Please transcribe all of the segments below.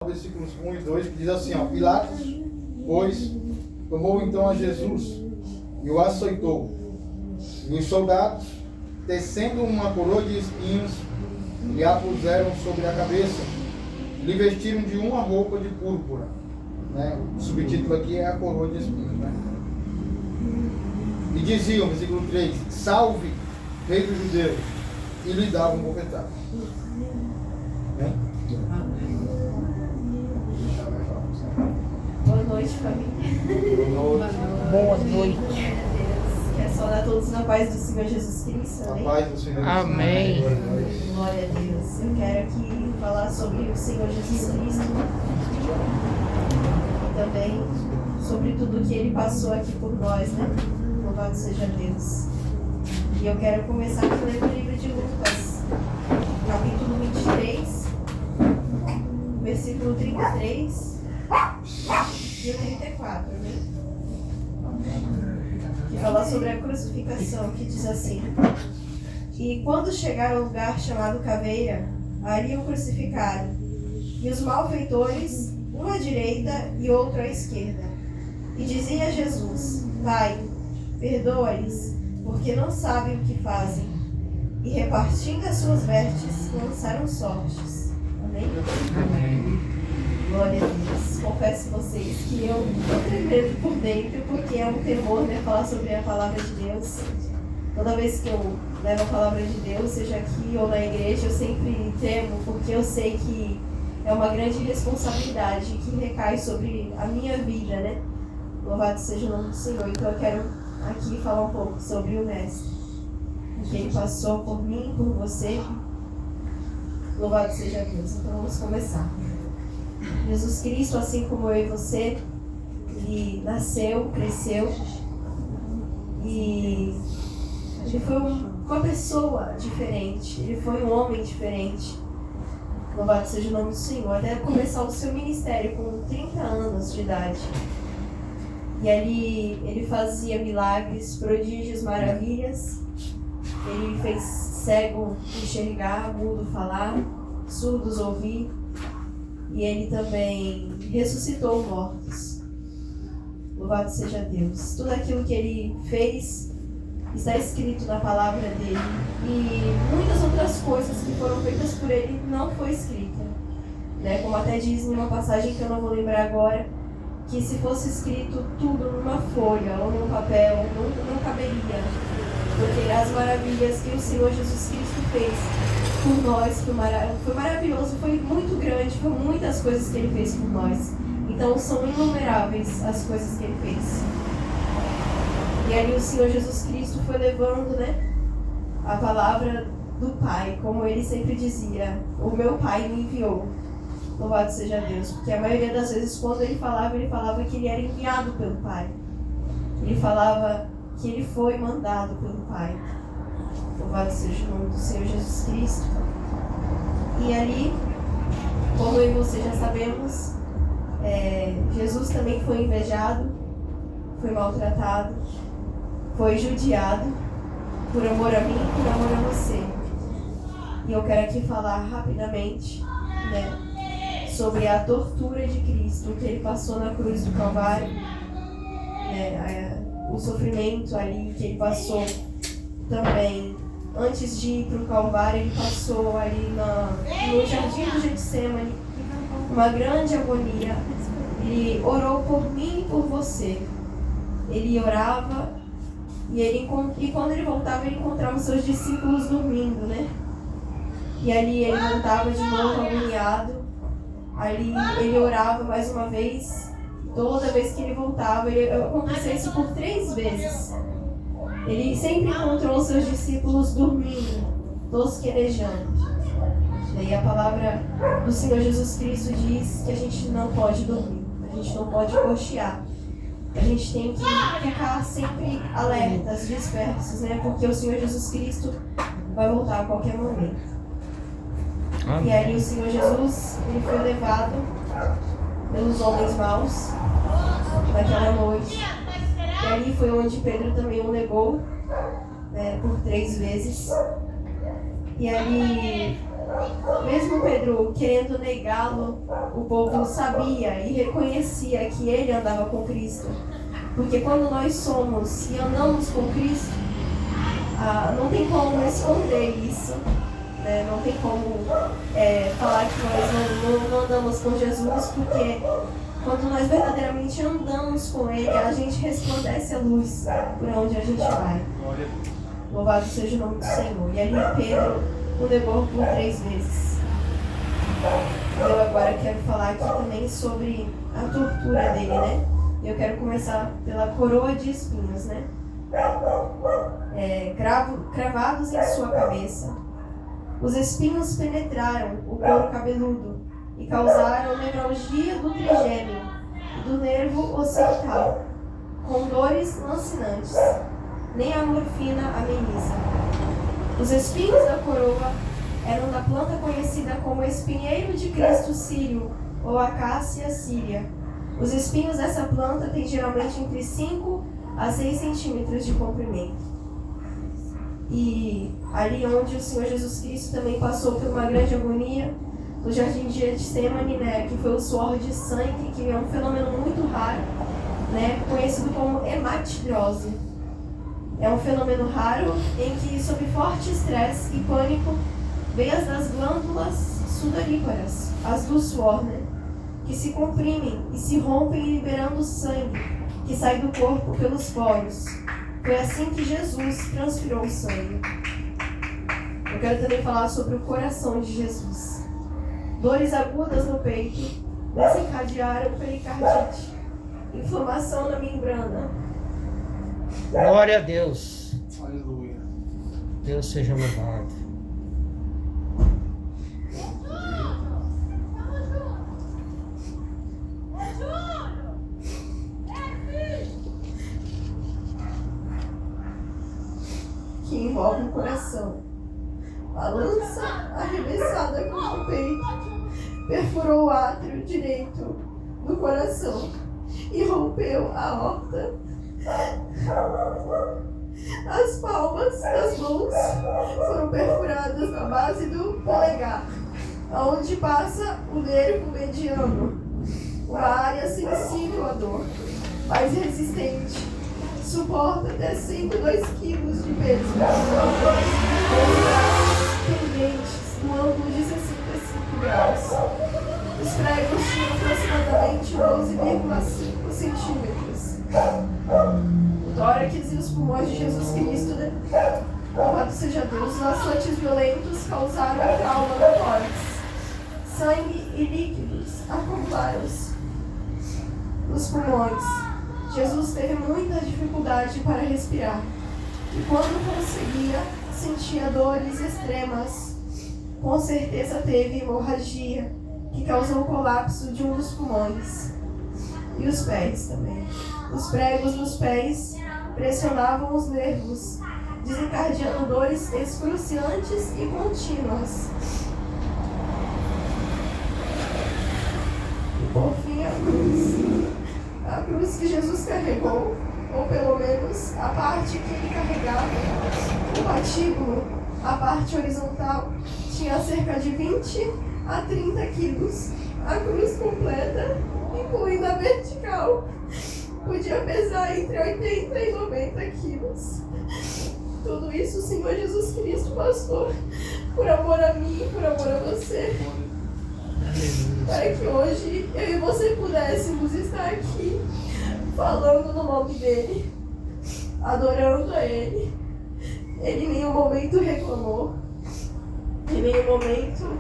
Versículos 1 e 2, que diz assim, ó: Pilatos, pois, tomou então a Jesus e o açoitou. E os soldados, tecendo uma coroa de espinhos, lhe a puseram sobre a cabeça, e lhe vestiram de uma roupa de púrpura. Né? O subtítulo aqui é a coroa de espinhos. Né? E diziam, versículo 3, salve, rei dos judeus, e lhe davam um bofetado. Né? Boa noite, família. Boa noite. Quero saudar todos na paz do Senhor Jesus Cristo. A paz do Senhor. Amém. Glória a Deus. Eu quero aqui falar sobre o Senhor Jesus Cristo e também sobre tudo que Ele passou aqui por nós, né? Louvado seja Deus. E eu quero começar com o livro de Lucas, capítulo 23, versículo 33 e o 34, né? Que fala sobre a crucificação, que diz assim: E quando chegaram ao lugar chamado Caveira, ali o crucificaram, e os malfeitores, um à direita e outro à esquerda. E dizia a Jesus: Pai, perdoa-lhes, porque não sabem o que fazem. E repartindo as suas vestes, lançaram sortes. Amém? Glória a Deus. Confesso a vocês que eu estou tremendo por dentro, porque é um temor, né, falar sobre a palavra de Deus. Toda vez que eu levo a palavra de Deus, seja aqui ou na igreja, eu sempre temo, porque eu sei que é uma grande responsabilidade que recai sobre a minha vida, né? Louvado seja o nome do Senhor. Então eu quero aqui falar um pouco sobre o Mestre, o que Ele passou por mim, por você. Louvado seja Deus. Então vamos começar. Jesus Cristo, assim como eu e você, Ele nasceu, cresceu e Ele foi uma pessoa diferente, Ele foi um homem diferente. Louvado seja o nome do Senhor. Até começar o seu ministério com 30 anos de idade. E ali Ele fazia milagres, prodígios, maravilhas. Ele fez cego enxergar, mudo falar, surdos ouvir. E Ele também ressuscitou mortos. Louvado seja Deus. Tudo aquilo que Ele fez está escrito na palavra dEle. E muitas outras coisas que foram feitas por Ele não foi escrita. Né? Como até diz numa passagem que eu não vou lembrar agora, que se fosse escrito tudo numa folha ou num papel, não caberia. Porque as maravilhas que o Senhor Jesus Cristo fez por nós foi maravilhoso, foi muito grande, foi muitas coisas que Ele fez por nós. Então são inumeráveis as coisas que Ele fez. E ali o Senhor Jesus Cristo foi levando, né, a palavra do Pai, como Ele sempre dizia: o meu Pai me enviou. Louvado seja Deus, porque a maioria das vezes quando Ele falava que Ele era enviado pelo Pai. Ele falava que Ele foi mandado pelo Pai. Louvado seja o nome do Senhor Jesus Cristo. E ali, como eu e você já sabemos, Jesus também foi invejado, foi maltratado, foi judiado, por amor a mim e por amor a você. E eu quero aqui falar rapidamente, né, sobre a tortura de Cristo, o que Ele passou na cruz do Calvário, né, o sofrimento ali que Ele passou também. Antes de ir para o Calvário, Ele passou ali no jardim do Getsemane, uma grande agonia. Ele orou por mim e por você. Ele orava e quando Ele voltava, Ele encontrava os seus discípulos dormindo, né? E ali Ele voltava de novo agoniado. Ali Ele orava mais uma vez. Toda vez que Ele voltava, aconteceu isso por 3 vezes. Ele sempre encontrou os seus discípulos dormindo, tosquerejando. E a palavra do Senhor Jesus Cristo diz que a gente não pode dormir, a gente não pode cochear. A gente tem que ficar sempre alertas, despertos, né? Porque o Senhor Jesus Cristo vai voltar a qualquer momento. Amém. E ali o Senhor Jesus, Ele foi levado pelos homens maus naquela noite. E ali foi onde Pedro também o negou, né, por 3 vezes. E ali Mesmo Pedro querendo negá-lo, o povo sabia e reconhecia que ele andava com Cristo. Porque quando nós somos e andamos com Cristo, não tem como esconder isso, né? Não tem como falar que nós não andamos com Jesus, porque quando nós verdadeiramente andamos com Ele, a gente resplandece a luz por onde a gente vai. Louvado seja o nome do Senhor. E ali Pedro o negou por 3 vezes. Eu agora quero falar aqui também sobre a tortura dele, né? Eu quero começar pela coroa de espinhos, né? Cravados em sua cabeça. Os espinhos penetraram o couro cabeludo e causaram nevralgia do trigêmeo e do nervo occipital, com dores lancinantes. Nem a morfina ameniza. Os espinhos da coroa eram da planta conhecida como espinheiro de Cristo sírio ou acácia síria. Os espinhos dessa planta têm geralmente entre 5 a 6 centímetros de comprimento. E ali onde o Senhor Jesus Cristo também passou por uma grande agonia, no jardim de Getsemane, né, que foi o suor de sangue, que é um fenômeno muito raro, né, conhecido como hematidrose. É um fenômeno raro em que, sob forte estresse e pânico, veias das glândulas sudoríparas, as do suor, né, que se comprimem e se rompem liberando sangue, que sai do corpo pelos poros. Foi assim que Jesus transpirou o sangue. Eu quero também falar sobre o coração de Jesus. Dores agudas no peito desencadearam pericardite, inflamação na membrana. Glória a Deus. Aleluia. Deus seja louvado. Que envolve o coração. A lança arremessada contra o peito perfurou o átrio direito do coração e rompeu a aorta. As palmas das mãos foram perfuradas na base do polegar, onde passa o nervo mediano, uma área sensível à dor, mais resistente. Suporta até 102 quilos de peso. Pendentes no ângulo de 65 graus. Os pregos tinham aproximadamente 12,5 centímetros. O tórax e os pulmões de Jesus Cristo, né? Louvado seja Deus, os açoites violentos causaram trauma no tórax. Sangue e líquidos acumularam-se nos pulmões. Jesus teve muita dificuldade para respirar e quando conseguia, sentia dores extremas. Com certeza teve hemorragia, que causou o colapso de um dos pulmões. E os pés também. Os pregos nos pés pressionavam os nervos, desencadeando dores excruciantes e contínuas. E por fim a cruz. A cruz que Jesus carregou, ou pelo menos a parte que ele carregava, o patíbulo, a parte horizontal, tinha cerca de 20 a 30 quilos. A cruz completa, incluindo a vertical, podia pesar entre 80 e 90 quilos. Tudo isso o Senhor Jesus Cristo passou por amor a mim e por amor a você. Para que hoje eu e você pudéssemos estar aqui falando no nome dele, adorando a ele. Ele em nenhum momento reclamou, em nenhum momento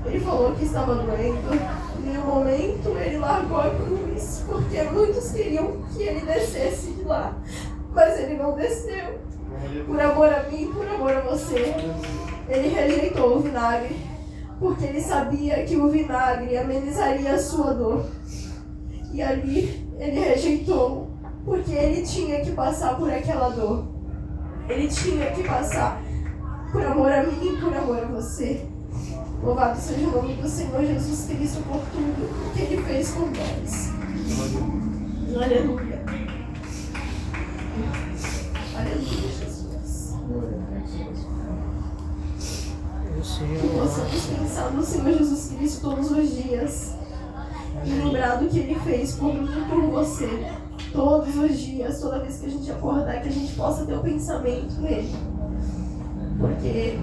ele falou que estava doendo, em nenhum momento ele largou a cruz, porque muitos queriam que ele descesse de lá, mas ele não desceu. Por amor a mim, por amor a você, ele rejeitou o vinagre, porque ele sabia que o vinagre amenizaria a sua dor. E ali ele rejeitou, porque ele tinha que passar por aquela dor. Ele tinha que passar por amor a mim e por amor a você. Louvado seja o nome do Senhor Jesus Cristo por tudo que ele fez por nós. Aleluia. Aleluia, Jesus. O Senhor. Que possamos pensar no Senhor Jesus Cristo todos os dias. E lembrar do que Ele fez por mim e por você. Todos os dias, toda vez que a gente acordar, que a gente possa ter o pensamento nele. Porque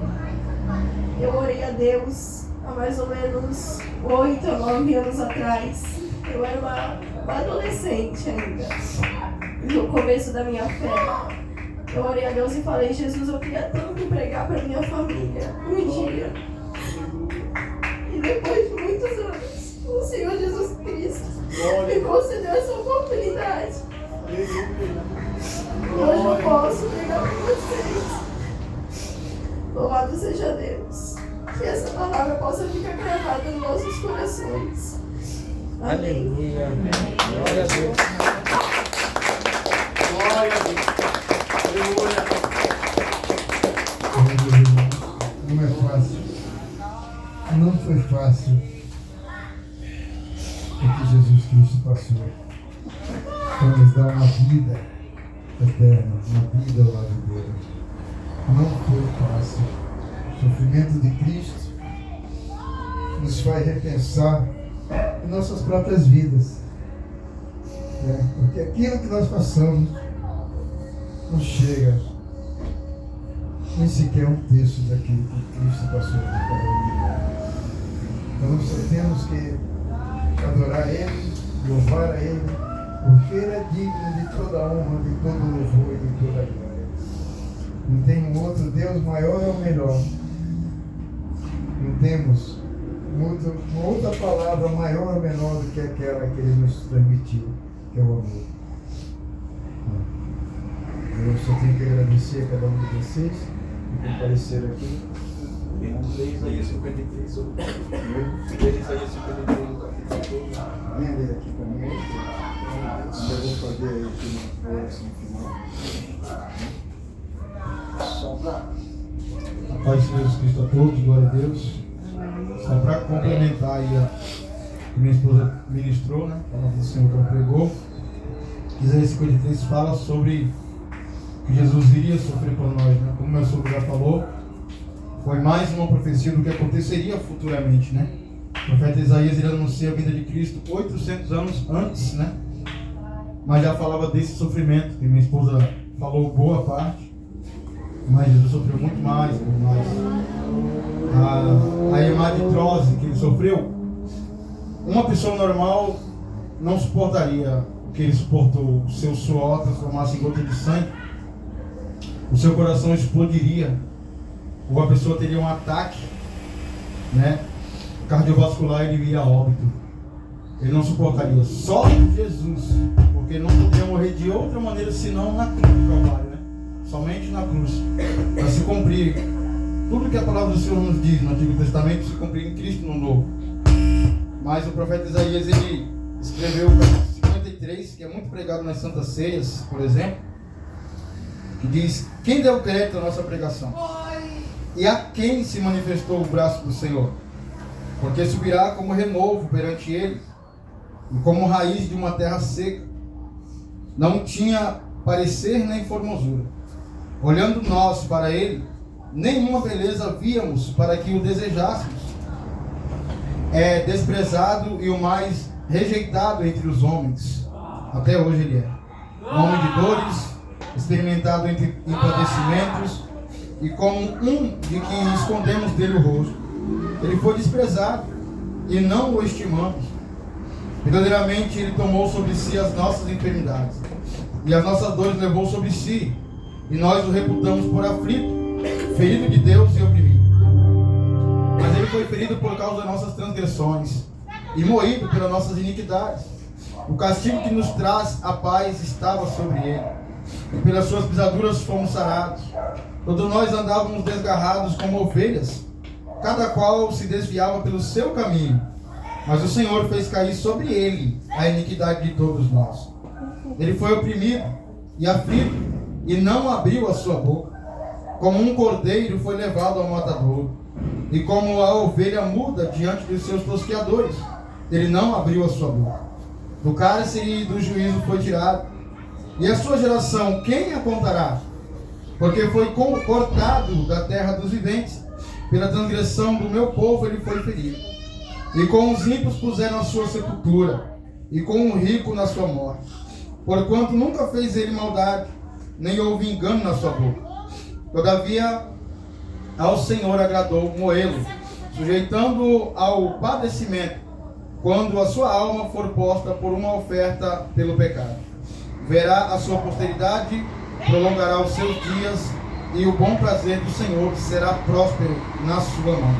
eu orei a Deus há mais ou menos 8 ou 9 anos atrás. Eu era uma adolescente ainda, no começo da minha fé. Eu orei a Deus e falei: Jesus, eu queria tanto pregar para minha família um dia. E depois de muitos anos, o Senhor Jesus Cristo me concedeu essa oportunidade. Hoje eu posso pregar para vocês. Louvado seja Deus. Que essa palavra possa ficar gravada nos nossos corações. Amém. Aleluia. Glória a Deus. Glória a Deus. Não é fácil. Não foi fácil o que Jesus Cristo passou para nos dar uma vida eterna, uma vida ao lado dele. Não foi fácil. O sofrimento de Cristo nos faz repensar em nossas próprias vidas. Porque aquilo que nós passamos não chega nem sequer um terço daquilo que Cristo passou por cada um de nós. Então nós só temos que adorar Ele, louvar a Ele, porque Ele é digno de toda a honra, de todo o louvor e de toda a glória. Não tem um outro Deus maior ou melhor. Não temos uma outra palavra maior ou menor do que aquela que Ele nos transmitiu, que é o amor. Eu só tenho que agradecer a cada um de vocês que compareceram aqui. Vamos ler Isaías 53, ler Isaías 53 no capítulo 12. Venha ler aqui comigo. Eu vou fazer aí uma oração final. Só para A paz de Jesus Cristo a todos, glória a Deus. Só para complementar aí o que minha esposa ministrou, né? A palavra do Senhor que ela pregou. Isaías 53 fala sobre que Jesus iria sofrer por nós, né? Como meu sogro já falou, foi mais uma profecia do que aconteceria futuramente, né? O profeta Isaías ele anuncia a vida de Cristo 800 anos antes, né? Mas já falava desse sofrimento, que minha esposa falou boa parte, mas Jesus sofreu muito mais por nós. A hemaditrose que ele sofreu, uma pessoa normal não suportaria o que ele suportou. O seu suor transformasse em gota de sangue, o seu coração explodiria, ou a pessoa teria um ataque, né, cardiovascular e ele iria a óbito. Ele não suportaria. Só Jesus, porque não poderia morrer de outra maneira senão na cruz do Calvário, né? Somente na cruz, para se cumprir tudo que a palavra do Senhor nos diz no Antigo Testamento, se cumprir em Cristo no Novo. Mas o profeta Isaías ele escreveu o capítulo 53, que é muito pregado nas Santas Ceias, por exemplo, que diz: quem deu crédito à nossa pregação? E a quem se manifestou o braço do Senhor? Porque subirá como renovo perante ele, e como raiz de uma terra seca. Não tinha parecer nem formosura. Olhando nós para ele, nenhuma beleza víamos para que o desejássemos. É desprezado e o mais rejeitado entre os homens. Até hoje ele é. Homem de dores, experimentado em padecimentos, e como um de quem escondemos dele o rosto. Ele foi desprezado e não o estimamos. Verdadeiramente ele tomou sobre si as nossas enfermidades e as nossas dores levou sobre si, e nós o reputamos por aflito, ferido de Deus e oprimido. Mas ele foi ferido por causa das nossas transgressões e moído pelas nossas iniquidades. O castigo que nos traz a paz estava sobre ele, e pelas suas pisaduras fomos sarados. Todos nós andávamos desgarrados como ovelhas, cada qual se desviava pelo seu caminho, mas o Senhor fez cair sobre ele a iniquidade de todos nós. Ele foi oprimido e aflito, e não abriu a sua boca. Como um cordeiro foi levado ao matadouro, e como a ovelha muda diante dos seus tosqueadores, ele não abriu a sua boca. Do cárcere do juízo foi tirado, e a sua geração quem a contará? Porque foi cortado da terra dos viventes, pela transgressão do meu povo ele foi ferido. E com os ímpios puseram a sua sepultura, e com o rico na sua morte. Porquanto nunca fez ele maldade, nem houve engano na sua boca. Todavia, ao Senhor agradou moê-lo, sujeitando-o ao padecimento, quando a sua alma for posta por uma oferta pelo pecado. Verá a sua posteridade, prolongará os seus dias, e o bom prazer do Senhor será próspero na sua mão.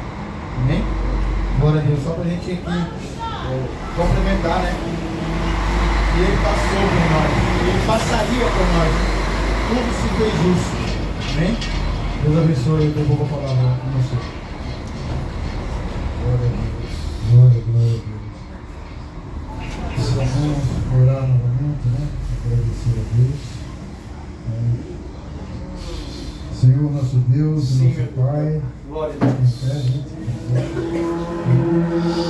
Amém? Glória a Deus. Só para a gente aqui complementar, né? E ele passou por nós, ele passaria por nós. Tudo se fez justo. Amém? Deus abençoe e devolva a palavra a você. Glória a Deus. Glória, glória a Deus. Vamos orar novamente, né? Agradecer a Deus. Senhor, nosso Deus, nosso Pai. Glória a Deus.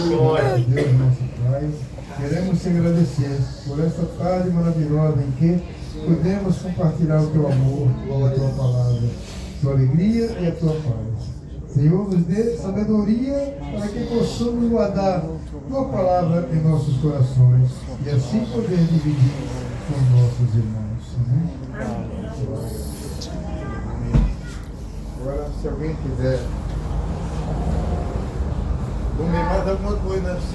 Glória a Deus, nosso Pai. Queremos te agradecer por esta tarde maravilhosa em que podemos compartilhar o teu amor, a tua palavra, a tua alegria e a tua paz. Senhor, nos dê sabedoria para que possamos guardar tua palavra em nossos corações e assim poder dividir com nossos irmãos. Amém? Agora, se alguém quiser comer mais alguma coisa,